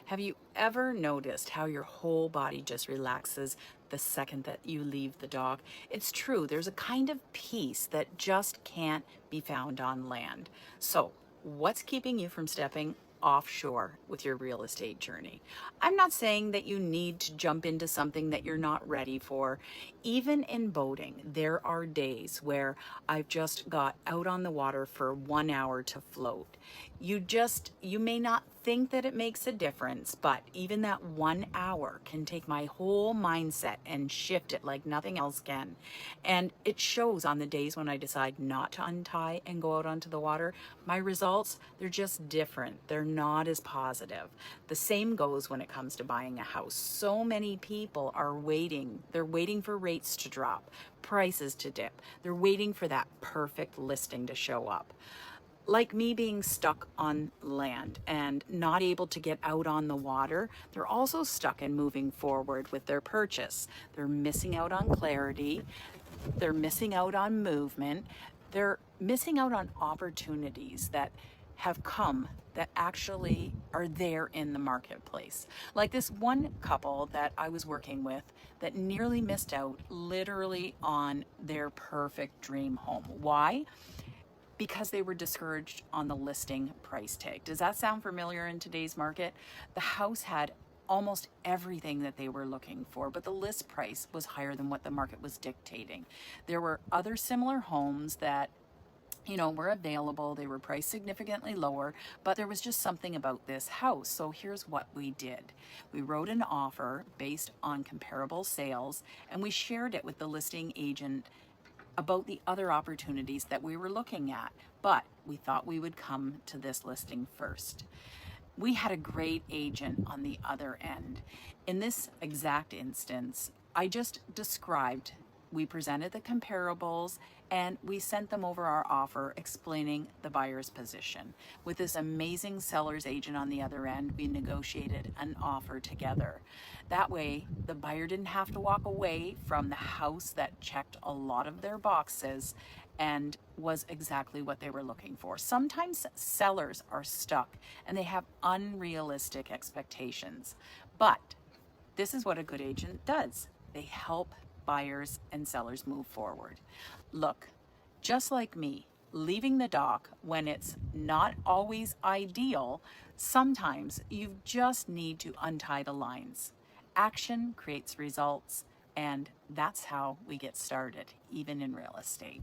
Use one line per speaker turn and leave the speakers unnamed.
Have you ever noticed how your whole body just relaxes the second that you leave the dock? It's true, there's a kind of peace that just can't be found on land. So, what's keeping you from stepping offshore with your real estate journey? I'm not saying that you need to jump into something that you're not ready for. Even in boating, there are days where I've just got out on the water for 1 hour to float. You may not think that it makes a difference, but even that 1 hour can take my whole mindset and shift it like nothing else can. And it shows on the days when I decide not to untie and go out onto the water. My results, they're just different. They're not as positive. The same goes when it comes to buying a house. So many people are waiting. They're waiting for rates to drop, prices to dip. They're waiting for that perfect listing to show up. Like me being stuck on land and not able to get out on the water, they're also stuck in moving forward with their purchase. They're missing out on clarity. They're missing out on movement. They're missing out on opportunities that have come that actually are there in the marketplace. Like this one couple that I was working with that nearly missed out literally on their perfect dream home. Why? Because they were discouraged on the listing price tag. Does that sound familiar in today's market? The house had almost everything that they were looking for, but the list price was higher than what the market was dictating. There were other similar homes that were available. They were priced significantly lower, but there was just something about this house. So here's what we did. We wrote an offer based on comparable sales, and we shared it with the listing agent about the other opportunities that we were looking at, but we thought we would come to this listing first. We had a great agent on the other end. In this exact instance, I just described, we presented the comparables and we sent them over our offer explaining the buyer's position. With this amazing seller's agent on the other end, we negotiated an offer together. That way, the buyer didn't have to walk away from the house that checked a lot of their boxes and was exactly what they were looking for. Sometimes sellers are stuck and they have unrealistic expectations, but this is what a good agent does. They help buyers and sellers move forward. Look, just like me, leaving the dock when it's not always ideal, sometimes you just need to untie the lines. Action creates results, and that's how we get started, even in real estate.